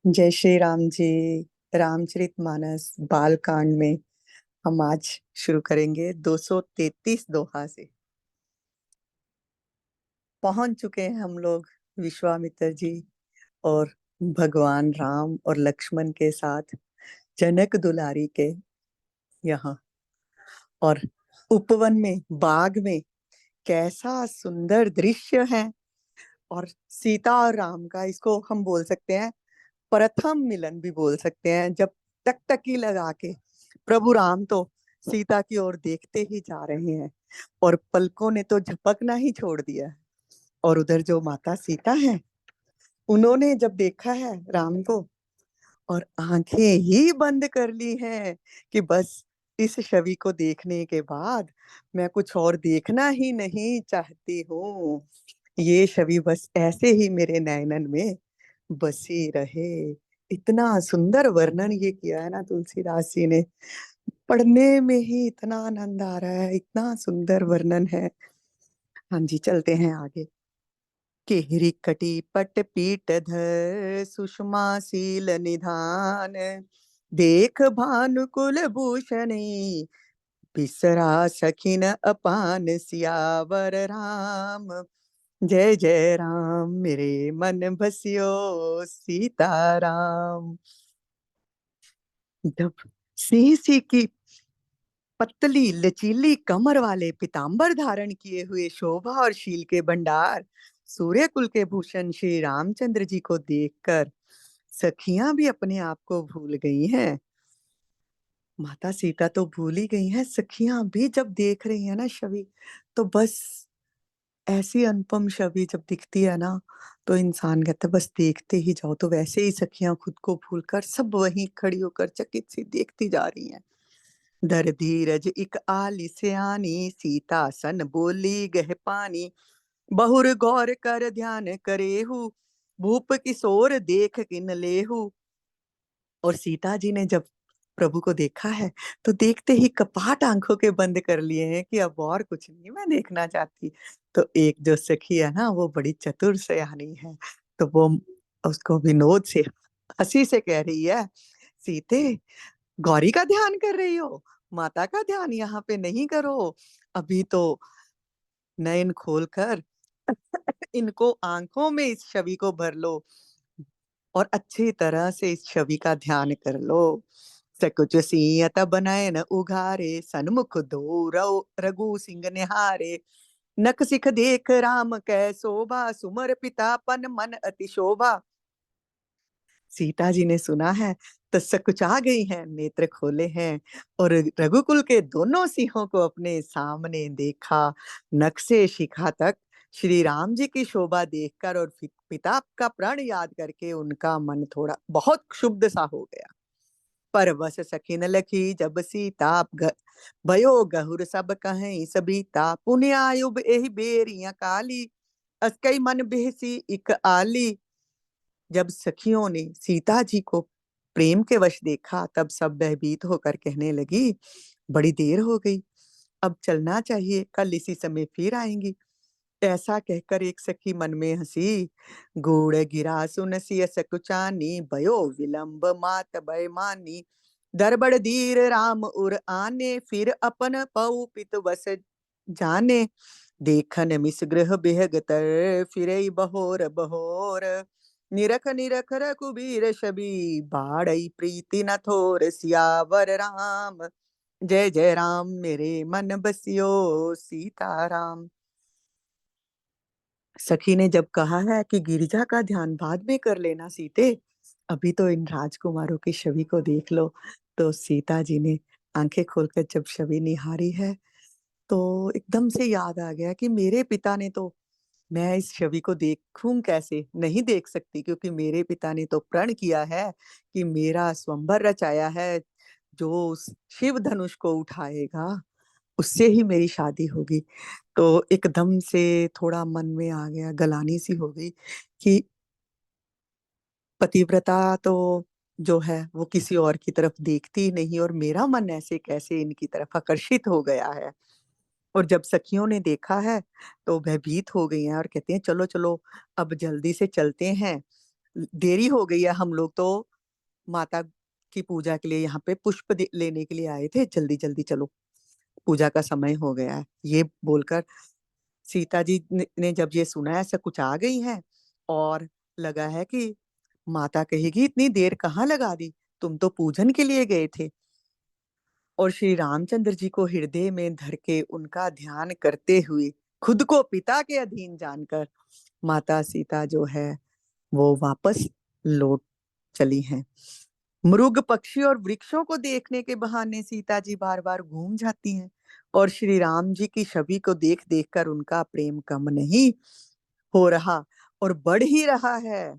जय श्री राम जी। रामचरितमानस बालकांड में हम आज शुरू करेंगे 233 दोहा से। पहुंच चुके हैं हम लोग विश्वामित्र जी और भगवान राम और लक्ष्मण के साथ जनक दुलारी के यहाँ। और उपवन में, बाग में कैसा सुंदर दृश्य है। और सीता और राम का, इसको हम बोल सकते हैं प्रथम मिलन भी बोल सकते हैं। जब टकटकी लगा के प्रभु राम तो सीता की ओर देखते ही जा रहे हैं और पलकों ने तो झपकना ही छोड़ दिया है। और उधर जो माता सीता है, उन्होंने जब देखा है राम को और आंखें ही बंद कर ली हैं कि बस इस छवि को देखने के बाद मैं कुछ और देखना ही नहीं चाहती हूँ। ये छवि बस ऐसे ही मेरे नयनन में बसी रहे। इतना सुंदर वर्णन ये किया है ना तुलसीदास जी ने, पढ़ने में ही इतना आनंद आ रहा है, इतना सुंदर वर्णन है। हाँ जी, चलते हैं आगे। केहरी कटी पट पीट धर सुषमा सील निधान, देख भानुकुल भूषणी बिसरा सखिन अपान सियावर राम। जय जय राम मेरे मन बसियो सीताराम। जब सिंह सी की पतली लचीली कमर वाले पीतांबर धारण किए हुए शोभा और शील के भंडार सूर्य कुल के भूषण श्री रामचंद्र जी को देखकर सखियां भी अपने आप को भूल गई हैं। माता सीता तो भूल ही गई हैं, सखियां भी जब देख रही है ना छवि, तो बस ऐसी अनुपम छवि जब दिखती है ना, तो इंसान कहता है बस देखते ही जाओ। तो वैसे ही सखियां खुद को भूलकर सब वहीं खड़ी होकर चकित सी देखती जा रही हैं। धर धीरज इक आली सयानी सीता सन बोली गह पानी, बहुर गौर कर ध्यान करेहू भूप किशोर देख किन लेहू। और सीता जी ने जब प्रभु को देखा है तो देखते ही कपाट आंखों के बंद कर लिए हैं कि अब और कुछ नहीं मैं देखना चाहती। तो एक जो सखी है ना, वो बड़ी चतुर सयानी है, तो वो उसको विनोद से, हंसी से कह रही है, सीते गौरी का ध्यान कर रही हो, माता का ध्यान यहाँ पे नहीं करो। अभी तो नयन खोलकर इनको आंखों में इस छवि को भर लो और अच्छी तरह से इस छवि का ध्यान कर लो। सकुच सियत बनयन उघारे सन्मुख दो रघु सिंह निहारे, नख सिख देख राम कै शोभा सुमर पिता पन मन अति शोभा। सीता जी ने सुना है तो सकुचा गई हैं, नेत्र खोले हैं और रघुकुल के दोनों सिंहों को अपने सामने देखा। नख से शिखा तक श्री राम जी की शोभा देखकर और पिता का प्रण याद करके उनका मन थोड़ा बहुत क्षुब्ध सा हो गया। पर बस सखिन लखी जब सीता भयो गहुर सब कहें सबीता, पुण्य आयुब एहि बेरिया काली अस्कई मन बेहसी इक आली। जब सखियों ने सीता जी को प्रेम के वश देखा तब सब भयभीत होकर कहने लगी, बड़ी देर हो गई, अब चलना चाहिए, कल इसी समय फिर आएंगी। ऐसा कहकर एक सखी मन में हंसी, गुड़ गिरा सुन सिय सकुचानी भयो विलंब मात भय मानी, दरबड़ धीर राम उर आने फिर अपन पौ पित वस जाने, देखन मिस गृह बेहगतर फिरई बहोर बहोर, निरख निरख रघुबीर छवि बाड़ई प्रीति न थोर सियावर राम। जय जय राम मेरे मन बसियो सीताराम। सखी ने जब कहा है कि गिरिजा का ध्यान बाद में कर लेना सीते, अभी तो इन राजकुमारों की छवि को देख लो। तो सीता जी ने आंखें खोलकर जब छवि निहारी है तो एकदम से याद आ गया कि मेरे पिता ने तो, मैं इस छवि को देखूं कैसे, नहीं देख सकती, क्योंकि मेरे पिता ने तो प्रण किया है कि मेरा स्वयंवर रचाया है, जो उस शिव धनुष को उठाएगा उससे ही मेरी शादी होगी। तो एकदम से थोड़ा मन में आ गया, गलानी सी हो गई कि पतिव्रता तो जो है वो किसी और की तरफ देखती ही नहीं और मेरा मन ऐसे कैसे इनकी तरफ आकर्षित हो गया है। और जब सखियों ने देखा है तो भयभीत हो गई हैं और कहती हैं चलो चलो अब जल्दी से चलते हैं, देरी हो गई है, हम लोग तो माता की पूजा के लिए यहाँ पे पुष्प लेने के लिए आए थे, जल्दी जल्दी चलो, पूजा का समय हो गया है। ये बोलकर सीता जी ने जब ये सुना ऐसा कुछ आ गई है, और लगा है कि माता कहेगी इतनी देर कहाँ लगा दी, तुम तो पूजन के लिए गए थे। और श्री रामचंद्र जी को हृदय में धर के उनका ध्यान करते हुए, खुद को पिता के अधीन जानकर माता सीता जो है वो वापस लौट चली हैं। मृग पक्षी और वृक्षों को देखने के बहाने सीता जी बार बार घूम जाती हैं, और श्री राम जी की छवि को देख देख कर उनका प्रेम कम नहीं हो रहा और बढ़ ही रहा है।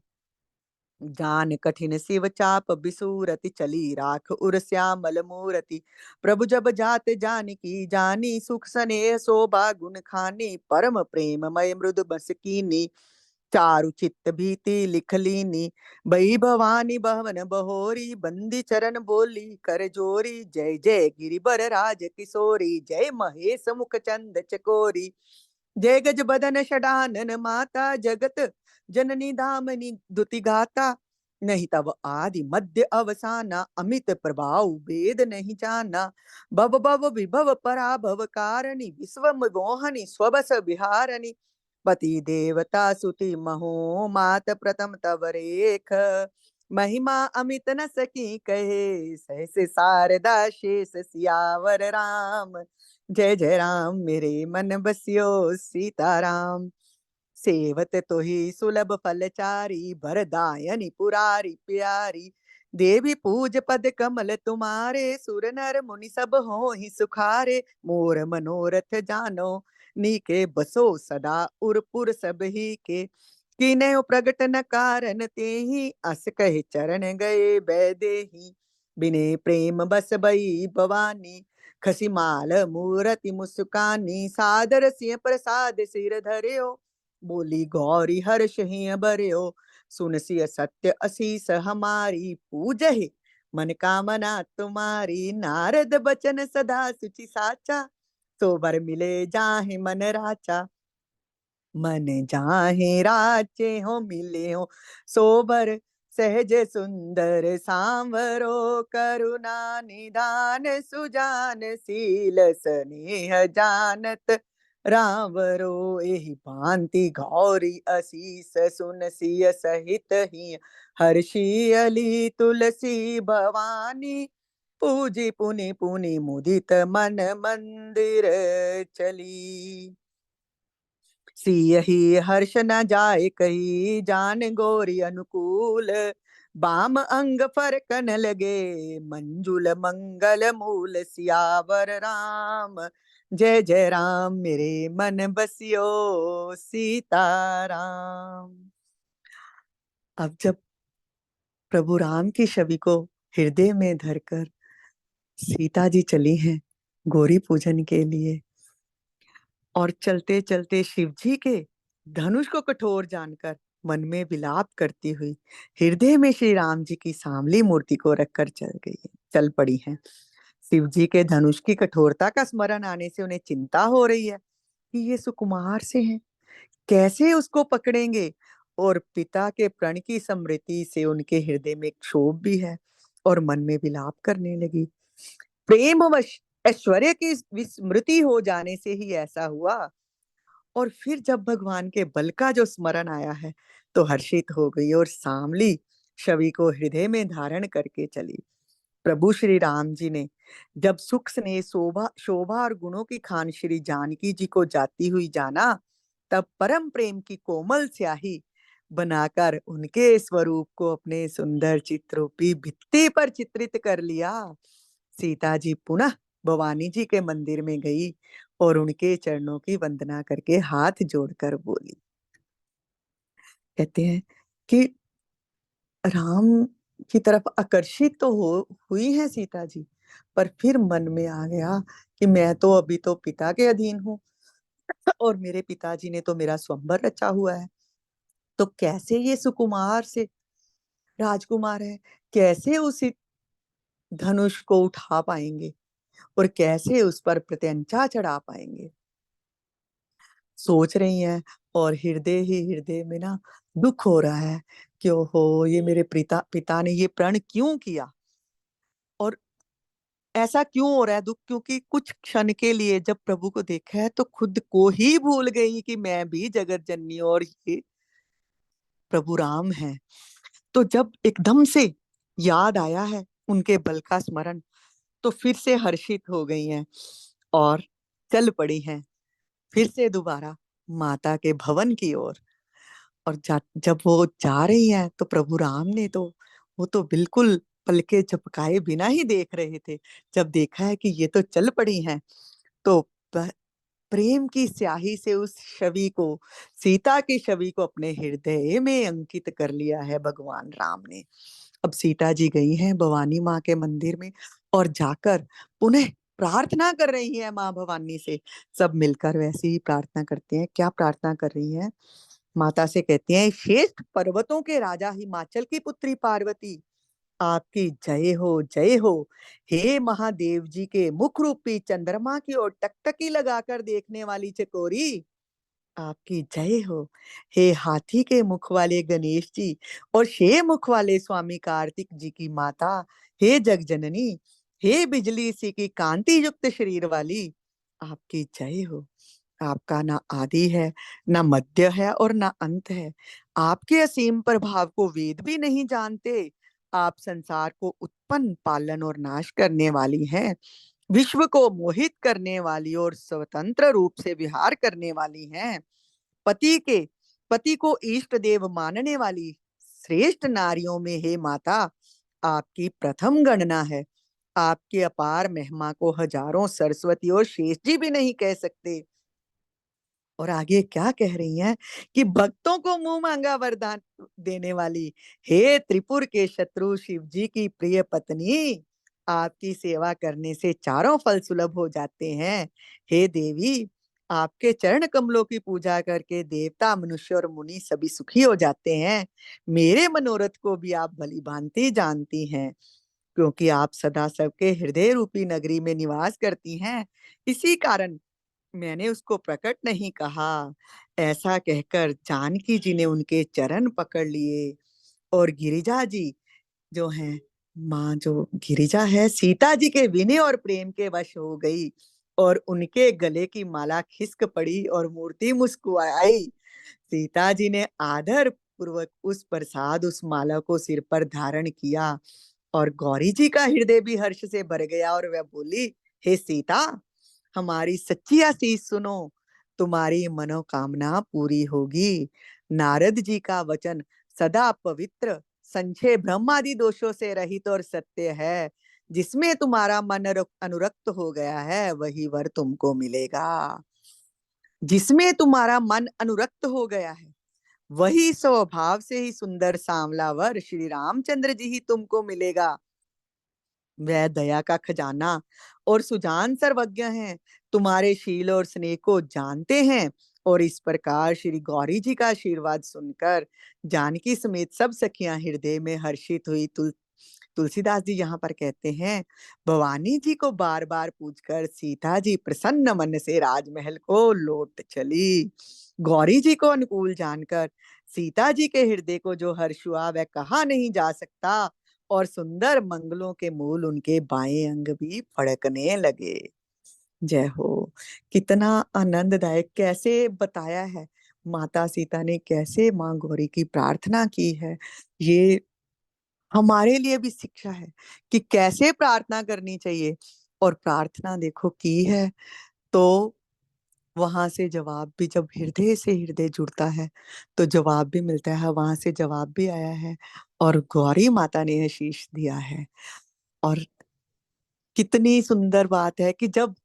जान कठिन शिव चाप बिसूरति चली राख उर श्यामल मूरति, प्रभु जब जात जान की जानी, सुख स्नेह शोभा गुण खानी, परम प्रेम मय मृदु बस कीनी, चारु चित्त भीति लिख लीनी, बही भवानी भवन बहोरी, बंदी चरण बोली कर जोरी, जय जय गिरिबर राज किशोरी, जय महेश मुख चंद चकोरी, जय गज बदन षडानन माता, जगत जननी धामनी दुति गाता, नहीं तब आदि मध्य अवसाना, अमित प्रभाव वेद नहीं जाना, भव भव विभव पराभव कारणि, विश्व मोहनी स्वबस विहारणी, पति देवता सुति महो मात प्रथम तव रेख, महिमा अमित न सकी कहे, सहस शारदा शेष सियावर राम, जय जय राम मेरे मन बसियो सीताराम, सेवत तो ही सुलभ फलचारी, भरदायनि पुरारी प्यारी, देवी पूज पद कमल तुम्हारे, सुर नर मुनि सब हो ही सुखारे, मोर मनोरथ जानो नीके, बसो सदा उरपुर सब ही के, कीनयो प्रगट न कारण ते ही, अस कहे चरण गए बैदेही, बिने प्रेम बस बई भवानी, खसी माल मूरति मुस्कानी, सादर सिंह प्रसाद सिर धर्यो, बोली गौरी हर्ष ही बर्यो, सुन सिय सत्य असीस हमारी, पूजहि मन कामना तुम्हारी, नारद बचन सदा सुचि साचा, सो बर मिले जाहि मन राचा, मन जाहे राचे हो मिले हो सोबर, सहज सुंदर सांवरो, करुणा निदान सुजान, शील स्नेह जानत रावरो, एहि भांति गौरी असीस सुन सिय सहित ही, हर्षी अली तुलसी भवानी, पूजी पुनि पुनि मुदित मन मंदिर चली, सियहि हर्ष न जाय कही, जान गोरी अनुकूल, बाम अंग फरकन लगे, मंजुल मंगल मूल, सियावर राम, जय जय राम मेरे मन बसियो सीताराम। अब जब प्रभु राम की छवि को हृदय में धरकर सीता जी चली हैं गौरी पूजन के लिए, और चलते चलते शिव जी के धनुष को कठोर जानकर मन में विलाप करती हुई हृदय में श्री राम जी की सांवली मूर्ति को रखकर चल पड़ी हैं। शिव जी के धनुष की कठोरता का स्मरण आने से उन्हें चिंता हो रही है कि ये सुकुमार से हैं, कैसे उसको पकड़ेंगे, और पिता के प्रण की स्मृति से उनके हृदय में क्षोभ भी है, और मन में विलाप करने लगी। प्रेमवश ऐश्वर्य की विस्मृति हो जाने से ही ऐसा हुआ, और फिर जब भगवान के बल का जो स्मरण आया है तो हर्षित हो गई, और सांवली छवि को हृदय में धारण करके चली। प्रभु श्री राम जी ने जब सुख स्नेह शोभा शोभा और गुणों की खान श्री जानकी जी को जाती हुई जाना, तब परम प्रेम की कोमल स्याही बनाकर उनके स्वरूप को अपने सुंदर चित्रूपी भित्ति पर चित्रित कर लिया। सीता जी पुनः भवानी जी के मंदिर में गई और उनके चरणों की वंदना करके हाथ जोड़कर बोली, कहते हैं कि राम की तरफ आकर्षित तो हुई है सीता जी, पर फिर मन में आ गया कि मैं तो अभी तो पिता के अधीन हूँ, और मेरे पिताजी ने तो मेरा स्वयंवर रचा हुआ है, तो कैसे ये सुकुमार से राजकुमार है, कैसे उस धनुष को उठा पाएंगे और कैसे उस पर प्रत्यंचा चढ़ा पाएंगे, सोच रही हैं। और हृदय ही हृदय में ना दुख हो रहा है क्यों हो, ये मेरे पिता पिता ने ये प्रण क्यों किया, और ऐसा क्यों हो रहा है दुख, क्योंकि कुछ क्षण के लिए जब प्रभु को देखा है तो खुद को ही भूल गई कि मैं भी जगत जननी और ये प्रभु राम हैं। तो जब एकदम से याद आया है उनके बल का स्मरण, तो फिर से हर्षित हो गई हैं और चल पड़ी हैं फिर से दोबारा माता के भवन की ओर। और जब वो जा रही हैं तो प्रभु राम ने तो, वो तो बिल्कुल पलके झपकाए बिना ही देख रहे थे। जब देखा है कि ये तो चल पड़ी हैं, तो प्रेम की स्याही से उस छवि को, सीता की छवि को अपने हृदय में अंकित कर लिया है भगवान राम ने। अब सीता जी गई हैं भवानी माँ के मंदिर में और जाकर पुनः प्रार्थना कर रही है माँ भवानी से। सब मिलकर वैसे ही प्रार्थना करते हैं। क्या प्रार्थना कर रही हैं? माता से कहती हैं, श्रेष्ठ पर्वतों के राजा हिमाचल की पुत्री पार्वती, आपकी जय हो। हे महादेव जी के मुख रूपी चंद्रमा की ओर टकटकी लगाकर देखने वाली चकोरी, आपकी जय हो। हे हाथी के मुख वाले गणेश जी और छह मुख वाले स्वामी कार्तिक जी की माता, हे जगजननी, हे बिजली सी की कांति युक्त शरीर वाली, आपकी जय हो। आपका ना आदि है, ना मध्य है और ना अंत है। आपके असीम प्रभाव को वेद भी नहीं जानते। आप संसार को उत्पन्न, पालन और नाश करने वाली हैं। विश्व को मोहित करने वाली और स्वतंत्र रूप से विहार करने वाली हैं। पति के पति को इष्ट देव मानने वाली श्रेष्ठ नारियों में हे माता, आपकी प्रथम गणना है। आपके अपार महिमा को हजारों सरस्वती और शेष जी भी नहीं कह सकते। और आगे क्या कह रही हैं कि भक्तों को मुंह मांगा वरदान देने वाली, हे त्रिपुर के शत्रु शिव जी की प्रिय पत्नी, आपकी सेवा करने से चारों फल सुलभ हो जाते हैं। हे देवी, आपके चरण कमलों की पूजा करके देवता, मनुष्य और मुनि सभी सुखी हो जाते हैं। मेरे मनोरथ को भी आप भली भांति जानती हैं, क्योंकि आप सदा सबके हृदय रूपी नगरी में निवास करती हैं। इसी कारण मैंने उसको प्रकट नहीं कहा। ऐसा कहकर जानकी जी ने उनके चरण पकड़ लिए और गिरिजा जी जो हैं, माँ जो गिरिजा है, सीता जी के विनय और प्रेम के वश हो गई और उनके गले की माला खिसक पड़ी और मूर्ति मुस्कुराई। सीता जी ने आदर पूर्वक उस प्रसाद, उस माला को सिर पर धारण किया और गौरी जी का हृदय भी हर्ष से भर गया और वह बोली, हे सीता, हमारी सच्ची आशीष सुनो, तुम्हारी मनोकामना पूरी होगी। नारद जी का वचन सदा पवित्र, संशय भ्रम आदि दोषों से रहित और सत्य है। जिसमें तुम्हारा मन अनुरक्त हो गया है वही वर तुमको मिलेगा। जिसमें तुम्हारा मन अनुरक्त हो गया है वही स्वभाव से ही सुंदर सांवला वर श्री रामचंद्र जी ही तुमको मिलेगा। वह दया का खजाना और सुजान सर्वज्ञ हैं, तुम्हारे शील और स्नेह को जानते हैं। और इस प्रकार श्री गौरी जी का आशीर्वाद सुनकर जानकी समेत सब सखियां हृदय में हर्षित हुई। तुलसीदास जी यहाँ पर कहते हैं, भवानी जी को बार बार पूछकर सीता जी प्रसन्न मन से राजमहल को लौट चली। गौरी जी को अनुकूल जानकर सीता जी के हृदय को जो हर्ष हुआ वह कहा नहीं जा सकता और सुंदर मंगलों के मूल उनके बाएं अंग भी फड़कने लगे। जय हो। कितना आनंददायक कैसे बताया है माता सीता ने, कैसे माँ गौरी की प्रार्थना की है। ये हमारे लिए भी शिक्षा है कि कैसे प्रार्थना करनी चाहिए। और प्रार्थना देखो की है तो वहां से जवाब भी, जब हृदय से हृदय जुड़ता है तो जवाब भी मिलता है। वहां से जवाब भी आया है और गौरी माता ने आशीष दिया है। और कितनी सुंदर बात है कि जब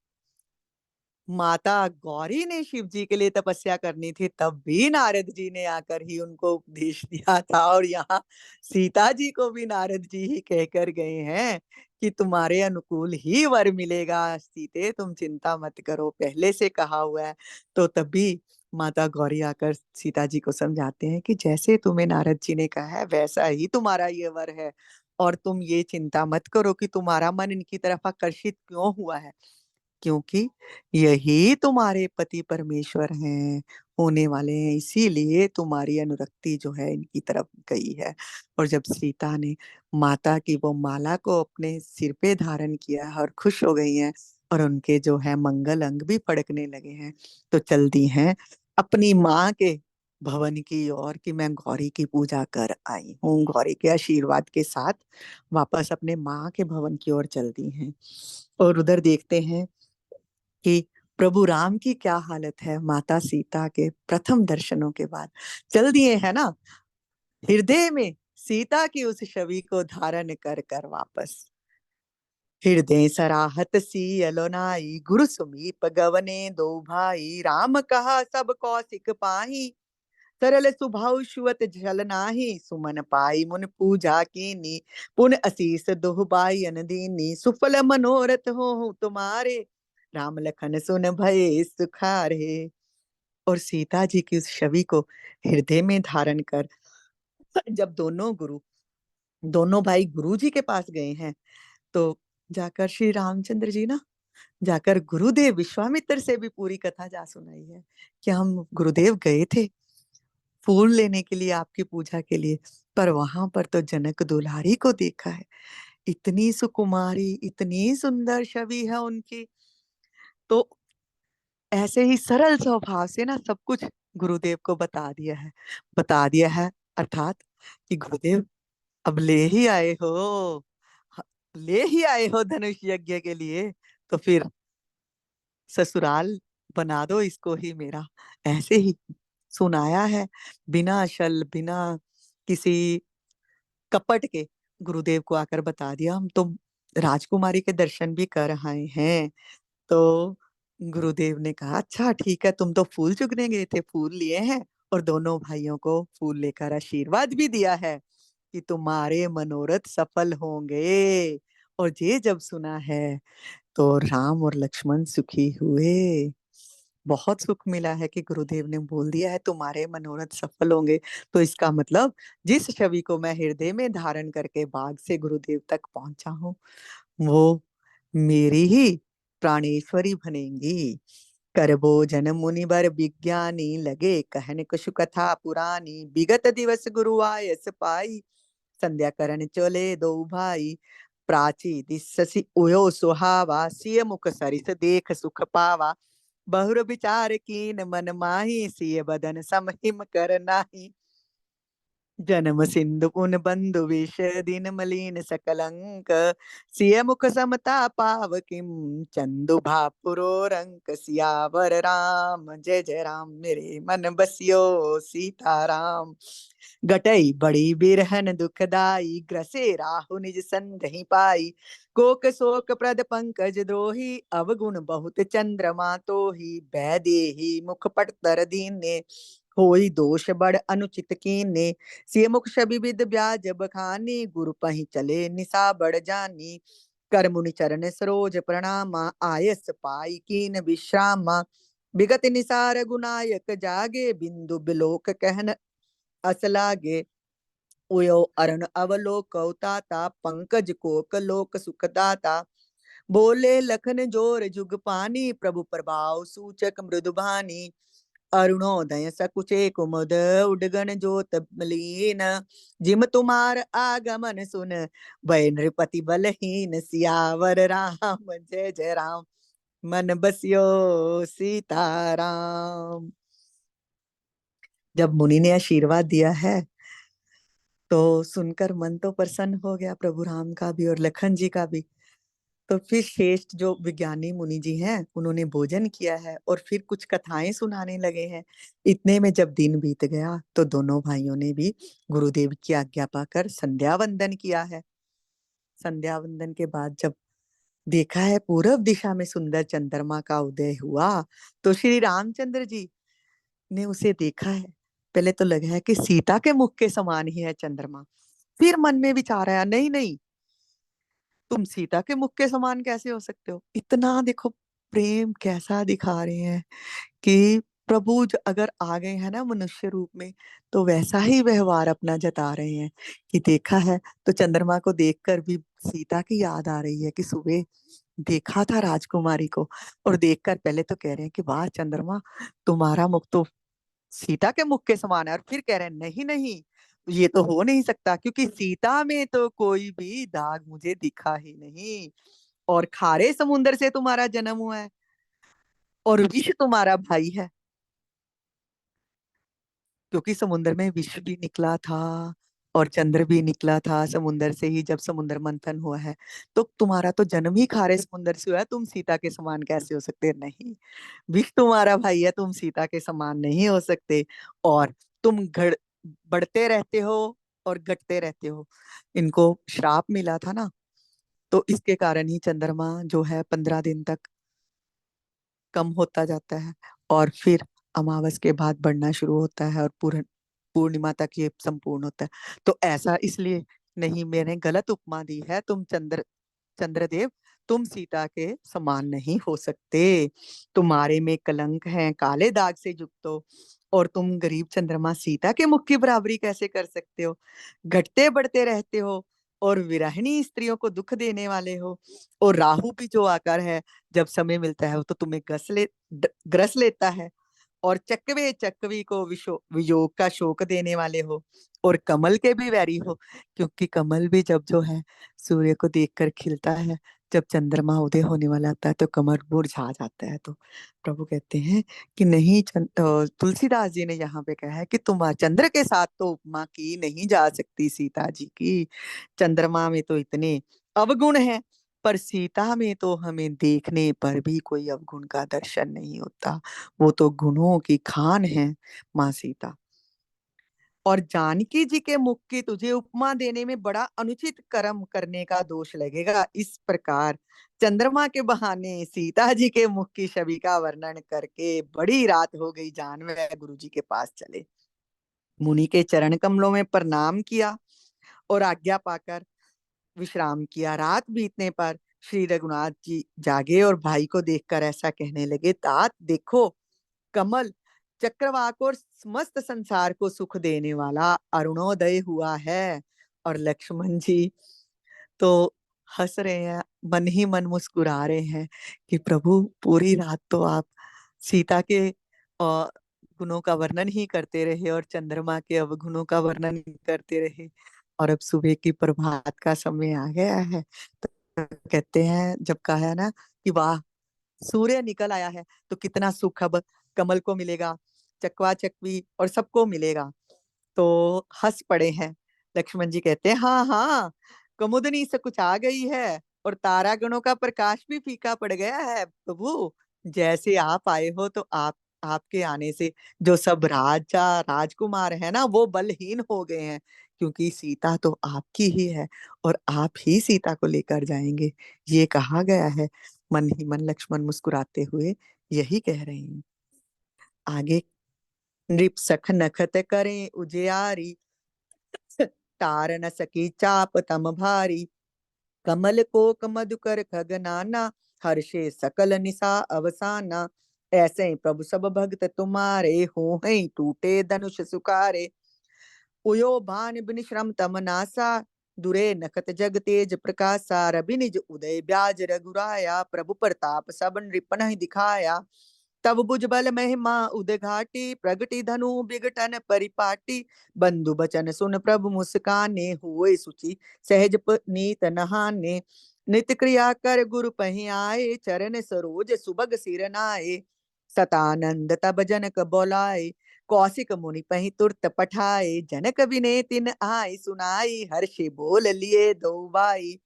माता गौरी ने शिव जी के लिए तपस्या करनी थी तब भी नारद जी ने आकर ही उनको उपदेश दिया था। और यहाँ सीता जी को भी नारद जी ही कहकर गए हैं कि तुम्हारे अनुकूल ही वर मिलेगा सीते, तुम चिंता मत करो, पहले से कहा हुआ है। तो तभी माता गौरी आकर सीता जी को समझाते हैं कि जैसे तुम्हें नारद जी ने कहा है वैसा ही तुम्हारा ये वर है। और तुम ये चिंता मत करो कि तुम्हारा मन इनकी तरफ आकर्षित क्यों हुआ है, क्योंकि यही तुम्हारे पति परमेश्वर हैं। होने वाले हैं, इसीलिए तुम्हारी अनुरक्ति जो है इनकी तरफ गई है। और जब सीता ने माता की वो माला को अपने सिर पे धारण किया है और खुश हो गई हैं और उनके जो है मंगल अंग भी फड़कने लगे हैं, तो चलती हैं अपनी माँ के भवन की ओर कि मैं गौरी की पूजा कर आई हूँ। गौरी के आशीर्वाद के साथ वापस अपने माँ के भवन की ओर चलती हैं। और उधर देखते हैं कि प्रभु राम की क्या हालत है माता सीता के प्रथम दर्शनों के बाद। चल दिए है ना हृदय में सीता की उस छवि को धारण कर कर वापस। हृदय सराहत सी अलोनाई गुरु समीप गवने दो भाई राम कहा सब कौशिक पाही सरल सुभाव सुवत झल नाही सुमन पाई मुन पूजा कीनी पुन असीस दोहबाई अनदीनी सुफल मनोरथ हो तुम्हारे राम लखन सुन भये सुखारे। और सीता जी की उस छवि को हृदय में धारण कर जब दोनों भाई गुरु जी के पास गए हैं, तो जाकर श्री रामचंद्र जी ना जाकर गुरुदेव विश्वामित्र से भी पूरी कथा जा सुनाई है कि हम गुरुदेव गए थे फूल लेने के लिए आपकी पूजा के लिए, पर वहां पर तो जनक दुलारी को देखा है, इतनी सुकुमारी इतनी सुंदर छवि है उनकी। तो ऐसे ही सरल स्वभाव से ना सब कुछ गुरुदेव को बता दिया है अर्थात कि गुरुदेव अब ले ही आए हो धनुष यज्ञ के लिए, तो फिर ससुराल बना दो इसको ही मेरा। ऐसे ही सुनाया है, बिना छल बिना किसी कपट के गुरुदेव को आकर बता दिया हम तो राजकुमारी के दर्शन भी कर आए हैं। तो गुरुदेव ने कहा अच्छा ठीक है, तुम तो फूल चुगने गए थे, फूल लिए हैं और दोनों भाइयों को फूल लेकर आशीर्वाद भी दिया है कि तुम्हारे मनोरथ सफल होंगे। और ये जब सुना है तो राम और लक्ष्मण सुखी हुए। बहुत सुख मिला है कि गुरुदेव ने बोल दिया है तुम्हारे मनोरथ सफल होंगे। तो इसका मतलब जिस छवि को मैं हृदय में धारण करके बाग से गुरुदेव तक पहुंचा हूँ, वो मेरी ही प्राणेश्वरी बनेंगी। करबो जन मुनि बर विज्ञानी लगे कहन कुछ कथा पुरानी विगत दिवस गुरु आयस पाई संध्या करन चले दो भाई प्राची दिससी उयो सुहावा सिय मुख सरिस देख सुख पावा बहुर विचार कीन मन माही सिय बदन समहिम कर नाही जन्म सिंधु पुन बंधु विष दिन मलिन सकलंक सिय मुख समता पाव किम चंदु भापुरो रंक सियावर राम जय जय राम मेरे मन बसियो सीताराम। गटई बड़ी बिरहन दुखदाई ग्रसे राहु निज संधि पाई कोक शोक प्रद पंकज द्रोही अवगुण बहुत चंद्रमा तो ही बैदेही मुख पट तर दीने होई दोष बड़ अनुचित कीने सिय मुख छवि विद ब्याज बखानी गुरु पही चले निशा बढ़ जानी कर मुनि चरण सरोज प्रणामा आयस पाई कीन विश्रामा विगत निसार गुनायक जागे बिंदु बिलोक कहन असलागे उयो अरण अवलोक ताता पंकज कोक लोक सुखदाता बोले लखन जोर जुग पानी प्रभु प्रभाव सूचक मृदुबानी अरुणोदय सकुचे कुमुद उडगन जोत मलीन जिम तुम्हार आगमन सुन भय नृपति बलहीन सियावर राम जय जय राम मन बसियो सीताराम। जब मुनि ने आशीर्वाद दिया है तो सुनकर मन तो प्रसन्न हो गया प्रभु राम का भी और लखन जी का भी। तो फिर श्रेष्ठ जो विज्ञानी मुनि जी हैं उन्होंने भोजन किया है और फिर कुछ कथाएं सुनाने लगे हैं। इतने में जब दिन बीत गया तो दोनों भाइयों ने भी गुरुदेव की आज्ञा पाकर संध्या वंदन किया है। संध्या वंदन के बाद जब देखा है पूरब दिशा में सुंदर चंद्रमा का उदय हुआ, तो श्री रामचंद्र जी ने उसे देखा है। पहले तो लगा है कि सीता के मुख के समान ही है चंद्रमा, फिर मन में विचार आया नहीं नहीं, तुम सीता के मुख के समान कैसे हो सकते हो। इतना देखो प्रेम कैसा दिखा रहे हैं कि प्रभु अगर आ गए हैं ना मनुष्य रूप में तो वैसा ही व्यवहार अपना जता रहे हैं कि देखा है तो चंद्रमा को देखकर भी सीता की याद आ रही है कि सुबह देखा था राजकुमारी को। और देखकर पहले तो कह रहे हैं कि वाह चंद्रमा, तुम्हारा मुख तो सीता के मुख के समान है। और फिर कह रहे हैं नहीं नहीं, ये तो हो नहीं सकता, क्योंकि सीता में तो कोई भी दाग मुझे दिखा ही नहीं, और खारे समुंदर से तुम्हारा जन्म हुआ है, और विष तुम्हारा भाई है, क्योंकि समुद्र में विष भी निकला था और चंद्र भी निकला था समुद्र से ही, जब समुद्र मंथन हुआ है। तो तुम्हारा तो जन्म ही खारे समुद्र से हुआ है, तुम सीता के समान कैसे हो सकते? नहीं, विष तुम्हारा भाई है, तुम सीता के समान नहीं हो सकते। और तुम घड़ बढ़ते रहते हो और घटते रहते हो। इनको श्राप मिला था ना, तो इसके कारण ही चंद्रमा जो है 15 दिन तक कम होता जाता है, और फिर अमावस के बाद बढ़ना शुरू होता है, और पूर्ण पूर्णिमा तक ये संपूर्ण होता है। तो ऐसा इसलिए नहीं, मैंने गलत उपमा दी है, तुम चंद्रदेव, तुम सीता के समान नहीं हो सकते। तुम्हारे में कलंक है, काले दाग से युक्त हो, और तुम गरीब चंद्रमा सीता के मुख की बराबरी कैसे कर सकते हो? घटते बढ़ते रहते हो, और विरहिणी स्त्रियों को दुख देने वाले हो। और राहु भी जो आकर है, जब समय मिलता है वो तो तुम्हें ग्रस लेता है। और चकवे चकवी को वियोग का शोक देने वाले हो, और कमल के भी वैरी हो, क्योंकि कमल भी जब जो है सूर्य को देखकर खिलता है, जब चंद्रमा उदय होने वाला आता है तो कमल मुरझा जाता है। तो प्रभु कहते हैं कि नहीं, तुलसीदास जी ने यहाँ पे कहा है कि तुम चंद्र के साथ तो उपमा की नहीं जा सकती सीता जी की। चंद्रमा में तो इतने अवगुण है, पर सीता में तो हमें देखने पर भी कोई अवगुण का दर्शन नहीं होता। वो तो गुणों की खान है माँ सीता। और जानकी जी के मुख की तुझे उपमा देने में बड़ा अनुचित कर्म करने का दोष लगेगा। इस प्रकार चंद्रमा के बहाने सीता जी के मुख की छवि का वर्णन करके बड़ी रात हो गई, जानवे गुरु जी के पास चले, मुनि के चरण कमलों में प्रणाम किया, और आज्ञा पाकर विश्राम किया। रात बीतने पर श्री रघुनाथ जी जागे और भाई को देखकर ऐसा कहने लगे, तात देखो, कमल चक्रवाक और समस्त संसार को सुख देने वाला अरुणोदय हुआ है। और लक्ष्मण जी तो हंस रहे हैं, मन ही मन मुस्कुरा रहे हैं कि प्रभु पूरी रात तो आप सीता के गुणों का वर्णन ही करते रहे, और चंद्रमा के अवगुणों का वर्णन ही करते रहे, और अब सुबह की प्रभात का समय आ गया है। तो कहते हैं, जब कहा है ना कि वाह, सूर्य निकल आया है, तो कितना सुख अब कमल को मिलेगा, चकवा चकवी और सबको मिलेगा। तो हंस पड़े हैं। लक्ष्मण जी कहते हैं, हाँ हाँ, कुमुदनी से कुछ आ गई है, और तारागणों का प्रकाश भी फीका पड़ गया है प्रभु। जैसे आप आए हो, तो आपके आने से जो सब राजा राजकुमार है ना, वो बलहीन हो गए हैं, क्योंकि सीता तो आपकी ही है, और आप ही सीता को लेकर जाएंगे, ये कहा गया है। मन ही मन लक्ष्मण मुस्कुराते हुए यही कह रहे हैं। आगे, नृप सख नखत करें उजियारी, तार न सकी चाप तम भारी, कमल कोक मधुकर खगनाना, हर्षे सकल निशा अवसाना, ऐसे ही प्रभु सब भक्त तुम्हारे, हो हैं टूटे धनुष सुकारे, उयो भान बिन श्रम तम नासा, दुरे नखत जग तेज प्रकाशा, रवि निज उदय ब्याज रघुराया, प्रभु प्रताप सब नृपन दिखाया, तब भुजबल महिमा उदघाटी, प्रगति धनु बिघटन परिपाटी, बंधु बचन सुन प्रभु मुस्काने, हुए सुचि सहज नीत नहाने, नित्य क्रिया कर गुरु पही आए, चरण सरोज सुबग सिर नाए, सतानंद तब जनक बोलाए, कौशिक मुनि पही तुरत पठाए, जनक बिने तिन आय सुनाई, हर्षि बोल लिए दो भाई,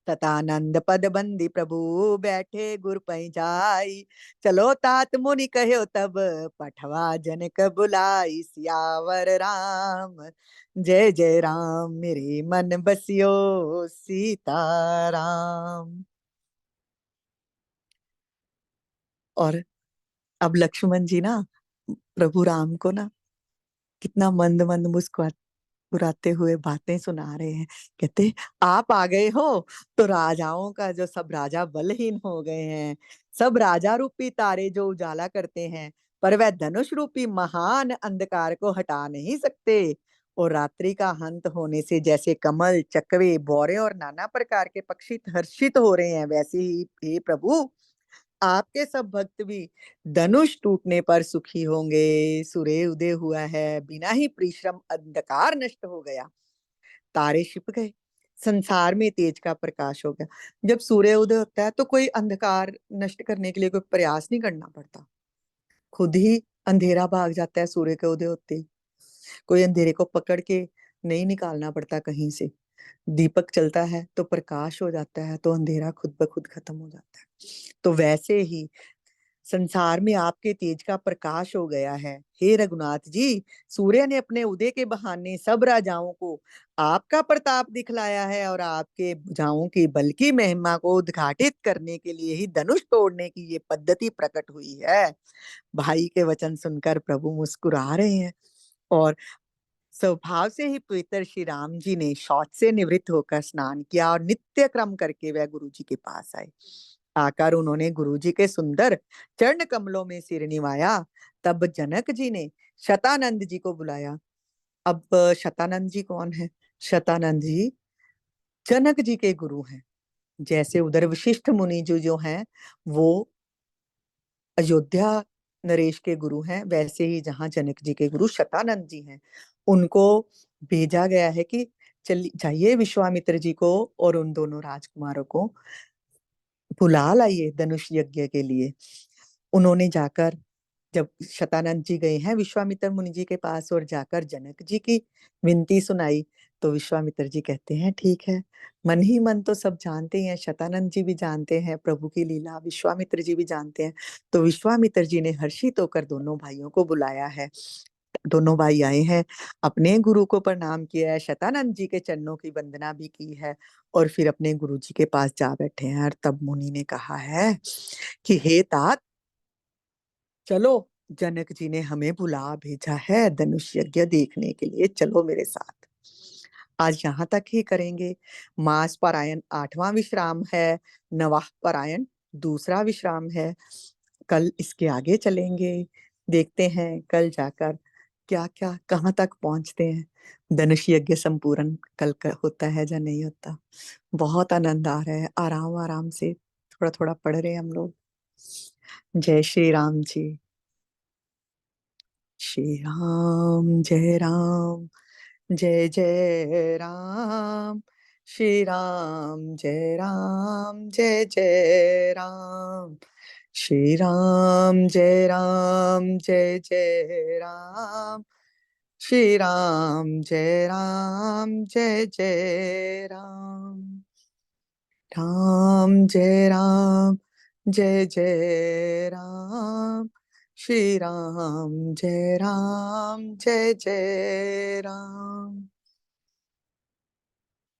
तथानंद पद बंदी प्रभु बैठे गुर पै जाई, चलो तात मुनि कहो तब पठवा जनक बुलाई, सियावर राम जय जय राम, मेरे मन बसियो सीताराम। और अब लक्ष्मण जी ना प्रभु राम को ना कितना मंद मंद मुस्कुराते हुए बातें सुना रहे हैं। कहते, आप आ गए हो, तो राजाओं का जो सब राजा बलहीन हो गए हैं, सब राजा रूपी तारे जो उजाला करते हैं, पर वह धनुष रूपी महान अंधकार को हटा नहीं सकते। और रात्रि का अंत होने से जैसे कमल चकवे भौरे और नाना प्रकार के पक्षी हर्षित हो रहे हैं, वैसे ही हे प्रभु, आपके सब भक्त भी धनुष टूटने पर सुखी होंगे। सूर्य उदय हुआ है, बिना ही परिश्रम अंधकार नष्ट हो गया। तारे छिप गए, संसार में तेज का प्रकाश हो गया। जब सूर्य उदय होता है तो कोई अंधकार नष्ट करने के लिए कोई प्रयास नहीं करना पड़ता, खुद ही अंधेरा भाग जाता है सूर्य के उदय होते ही। कोई अंधेरे को पकड़ के नहीं निकालना पड़ता कहीं से। दीपक चलता है तो प्रकाश हो जाता है, तो अंधेरा खुद ब खुद खत्म हो जाता है। तो वैसे ही संसार में आपके तेज का प्रकाश हो गया है। हे रघुनाथ जी, सूर्य ने अपने उदय के बहाने सब राजाओं को आपका प्रताप दिखलाया है, और आपके भुजाओं की बल की महिमा को उद्घाटित करने के लिए ही धनुष तोड़ने की ये पद्धति प्रकट हुई है। भाई के वचन सुनकर प्रभु मुस्कुरा रहे हैं, और स्वभाव से ही पवित्र श्री राम जी ने शौच से निवृत्त होकर स्नान किया, और नित्य क्रम करके वह गुरु जी के पास आए। आकर उन्होंने गुरु जी के सुंदर चरण कमलों में सिर निवाया। तब जनक जी ने शतानंद जी को बुलाया। अब शतानंद जी कौन है? शतानंद जी जनक जी के गुरु हैं। जैसे उधर वशिष्ठ मुनि जी जो हैं, वो अयोध्या नरेश के गुरु हैं, वैसे ही जहाँ जनक जी के गुरु शतानंद जी हैं, उनको भेजा गया है कि चलिए जाइए विश्वामित्र जी को और उन दोनों राजकुमारों को बुला लाइए धनुष यज्ञ के लिए। उन्होंने जाकर, जब शतानंद जी गए हैं विश्वामित्र मुनि जी के पास और जाकर जनक जी की विनती सुनाई, तो विश्वामित्र जी कहते हैं ठीक है। मन ही मन तो सब जानते हैं, शतानंद जी भी जानते हैं प्रभु की लीला, विश्वामित्र जी भी जानते हैं। तो विश्वामित्र जी ने हर्षित होकर दोनों भाइयों को बुलाया है। दोनों भाई आए हैं, अपने गुरु को प्रणाम किया है, शतानंद जी के चरणों की वंदना भी की है, और फिर अपने गुरु जी के पास जा बैठे हैं। और तब मुनि ने कहा है कि हे तात, चलो, जनक जी ने हमें बुला भेजा है धनुष यज्ञ देखने के लिए, चलो मेरे साथ। आज यहाँ तक ही करेंगे। मास पारायण 8वां विश्राम है, नवाह पारायण दूसरा विश्राम है। कल इसके आगे चलेंगे, देखते हैं कल जाकर क्या क्या कहाँ तक पहुंचते हैं। धनुष यज्ञ संपूर्ण कल का होता है या नहीं होता। बहुत आनंद आ रहा है, आराम आराम से थोड़ा थोड़ा पढ़ रहे हैं हम लोग। जय श्री राम जी। श्री राम जय राम, जय जय राम। श्री राम जय राम, जय जय राम। श्री राम जय राम, जय जय राम। श्री राम जय राम, जय जय राम। राम जय राम, जय जय राम। श्री राम जय राम, जय जय राम।